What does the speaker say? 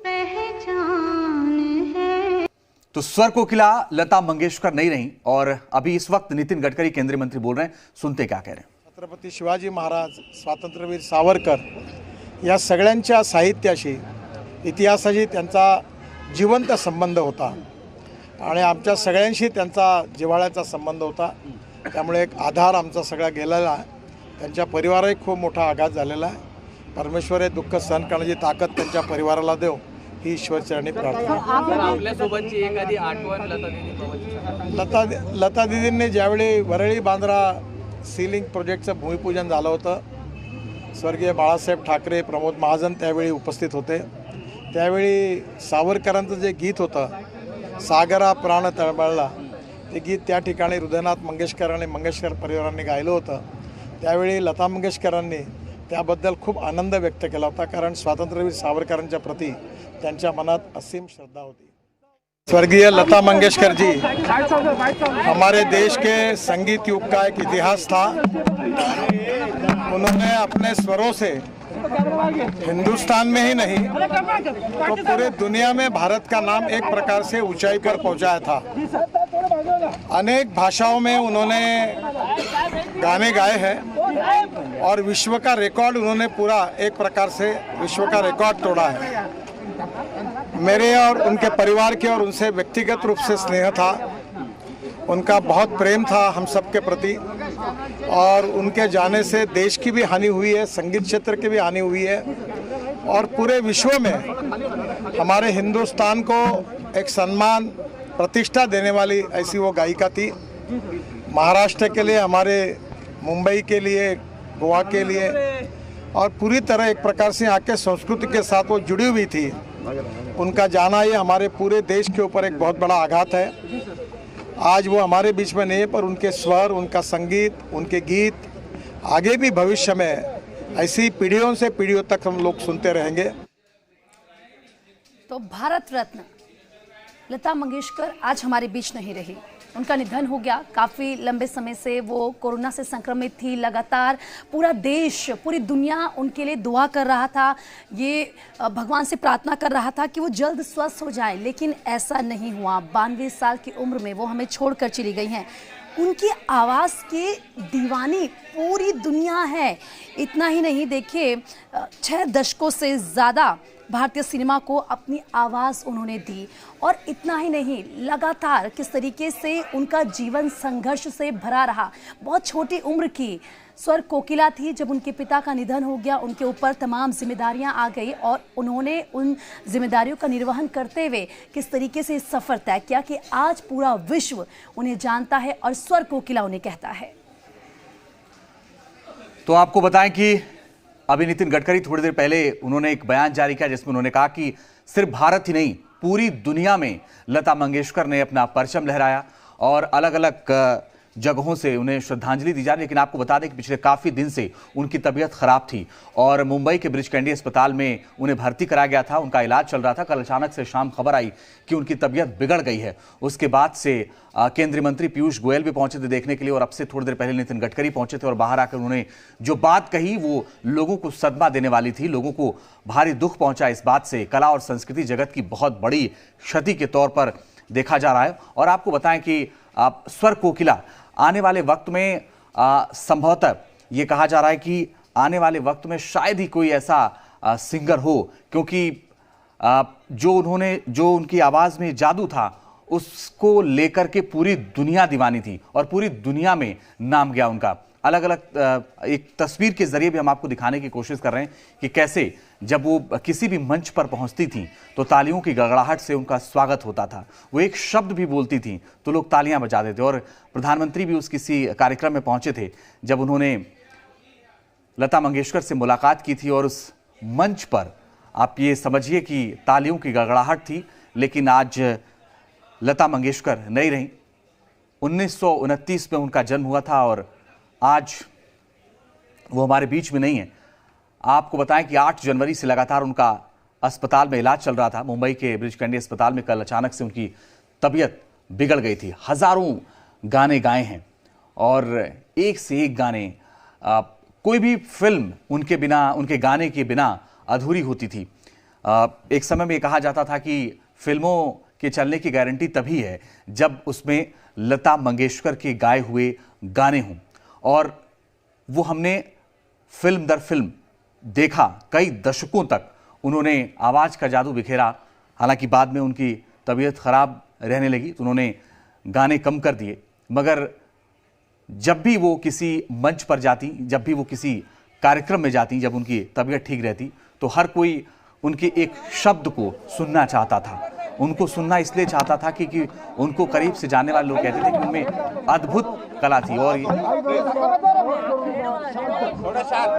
पहचान है। तो स्वर कोकिला लता मंगेशकर नहीं रही और अभी इस वक्त नितिन गडकरी केंद्रीय मंत्री बोल रहे हैं, सुनते क्या कह रहे हैं। छत्रपती शिवाजी महाराज, स्वातंत्र्यवीर सावरकर या सगळ्यांच्या साहित्याशी, इतिहासाशी त्यांचा जिवंत संबंध होता आणि आमच्या सगळ्यांशी त्यांचा जिव्हाळ्याचा संबंध होता. त्यामुळे एक आधार आमचा सगळा गेलेला आहे. त्यांच्या परिवाराही खूप मोठा आघात झालेला आहे. परमेश्वर हे दुःख सहन करण्याची ताकद त्यांच्या परिवाराला देव ही ईश्वरचरणी प्रार्थना. आपल्यासोबतची एखादी आठवण लता दीदींनी ज्यावेळी वरळी बांद्रा सीलिंग प्रोजेक्टचं भूमिपूजन झालं होतं, स्वर्गीय बाळासाहेब ठाकरे, प्रमोद महाजन त्यावेळी उपस्थित होते. त्यावेळी सावरकरांचं जे गीत होतं, सागरा प्राण तळमळला, ते गीत त्या ठिकाणी हृदयनाथ मंगेशकर आणि मंगेशकर परिवारांनी गायलं होतं. त्यावेळी लता मंगेशकरांनी त्याबद्दल खूप आनंद व्यक्त केला होता, कारण स्वातंत्र्यवीर सावरकरांच्या प्रति त्यांच्या मनात असीम श्रद्धा होती. स्वर्गीय लता मंगेशकर जी हमारे देश के संगीत युग का एक इतिहास था. उन्होंने अपने स्वरों से हिंदुस्तान में ही नहीं तो पूरे दुनिया में भारत का नाम एक प्रकार से ऊंचाई पर पहुंचाया था. अनेक भाषाओं में उन्होंने गाने गाए हैं और विश्व का रिकॉर्ड उन्होंने पूरा एक प्रकार से विश्व का रिकॉर्ड तोड़ा है. मेरे और उनके परिवार के और उनसे व्यक्तिगत रूप से स्नेह था. उनका बहुत प्रेम था हम सब के प्रति और उनके जाने से देश की भी हानि हुई है, संगीत क्षेत्र की भी हानि हुई है और पूरे विश्व में हमारे हिंदुस्तान को एक सम्मान प्रतिष्ठा देने वाली ऐसी वो गायिका थी. महाराष्ट्र के लिए, हमारे मुंबई के लिए, गोवा के लिए और पूरी तरह एक प्रकार से यहाँ के संस्कृति के साथ वो जुड़ी हुई थी. उनका जाना ये हमारे पूरे देश के ऊपर एक बहुत बड़ा आघात है. आज वो हमारे बीच में नहीं है, पर उनके स्वर, उनका संगीत, उनके गीत आगे भी भविष्य में ऐसी पीढ़ियों से पीढ़ियों तक हम लोग सुनते रहेंगे. तो भारत रत्न लता मंगेशकर आज हमारे बीच नहीं रही. उनका निधन हो गया. काफ़ी लंबे समय से वो कोरोना से संक्रमित थी. लगातार पूरा देश, पूरी दुनिया उनके लिए दुआ कर रहा था. ये भगवान से प्रार्थना कर रहा था कि वो जल्द स्वस्थ हो जाए, लेकिन ऐसा नहीं हुआ. 92 साल की उम्र में वो हमें छोड़कर चली गई हैं. उनकी आवाज़ के दीवानी पूरी दुनिया है. इतना ही नहीं, देखिए 6 दशकों से ज़्यादा भारतीय सिनेमा को अपनी आवाज़ उन्होंने दी. और इतना ही नहीं, लगातार किस तरीके से उनका जीवन संघर्ष से भरा रहा. बहुत छोटी उम्र की स्वर कोकिला थी जब उनके पिता का निधन हो गया. उनके ऊपर तमाम जिम्मेदारियां आ गई और उन्होंने उन जिम्मेदारियों का निर्वहन करते हुए किस तरीके से सफ़र तय किया कि आज पूरा विश्व उन्हें जानता है और स्वर कोकिला उन्हें कहता है. तो आपको बताएं कि अभी नितिन गडकरी थोड़ी देर पहले उन्होंने एक बयान जारी किया जिसमें उन्होंने कहा कि सिर्फ भारत ही नहीं, पूरी दुनिया में लता मंगेशकर ने अपना परचम लहराया और अलग अलग जगहों से उन्हें श्रद्धांजलि दी जा रही. लेकिन आपको बता दें कि पिछले काफ़ी दिन से उनकी तबीयत खराब थी और मुंबई के ब्रिच कैंडी अस्पताल में उन्हें भर्ती कराया गया था. उनका इलाज चल रहा था. कल अचानक से शाम खबर आई कि उनकी तबीयत बिगड़ गई है. उसके बाद से केंद्रीय मंत्री पीयूष गोयल भी पहुंचे थे देखने के लिए और अब से थोड़ी देर पहले नितिन गडकरी पहुंचे थे और बाहर आकर उन्होंने जो बात कही वो लोगों को सदमा देने वाली थी. लोगों को भारी दुख पहुंचा. इस बात से कला और संस्कृति जगत की बहुत बड़ी क्षति के तौर पर देखा जा रहा है. और आपको बताएं कि स्वर कोकिला आने वाले वक्त में संभवतः ये कहा जा रहा है कि आने वाले वक्त में शायद ही कोई ऐसा सिंगर हो, क्योंकि जो उनकी आवाज़ में जादू था उसको लेकर के पूरी दुनिया दीवानी थी और पूरी दुनिया में नाम गया उनका. अलग अलग एक तस्वीर के जरिए भी हम आपको दिखाने की कोशिश कर रहे हैं कि कैसे जब वो किसी भी मंच पर पहुंचती थी तो तालियों की गड़गड़ाहट से उनका स्वागत होता था. वो एक शब्द भी बोलती थी तो लोग तालियां बजाते थे. और प्रधानमंत्री भी उस किसी कार्यक्रम में पहुंचे थे जब उन्होंने लता मंगेशकर से मुलाकात की थी और उस मंच पर आप ये समझिए कि तालियों की गड़गड़ाहट थी. लेकिन आज लता मंगेशकर नहीं रहीं. 1929 में उनका जन्म हुआ था और आज वो हमारे बीच में नहीं है. आपको बताएं कि 8 जनवरी से लगातार उनका अस्पताल में इलाज चल रहा था. मुंबई के ब्रिच कैंडी अस्पताल में कल अचानक से उनकी तबीयत बिगड़ गई थी. हजारों गाने गाए हैं और एक से एक गाने. कोई भी फिल्म उनके बिना, उनके गाने के बिना अधूरी होती थी. एक समय में कहा जाता था कि फिल्मों के चलने की गारंटी तभी है जब उसमें लता मंगेशकर के गाए हुए गाने हों, और वो हमने फिल्म दर फिल्म देखा। कई दशकों तक उन्होंने आवाज़ का जादू बिखेरा। हालांकि बाद में उनकी तबीयत खराब रहने लगी तो उन्होंने गाने कम कर दिए, मगर जब भी वो किसी मंच पर जाती, जब भी वो किसी कार्यक्रम में जाती, जब उनकी तबीयत ठीक रहती, तो हर कोई उनके एक शब्द को सुनना चाहता था। उनको सुनना इसलिए चाहता था क्योंकि उनको करीब से जानने वाले लोग कहते थे कि उनमें अद्भुत कला थी। और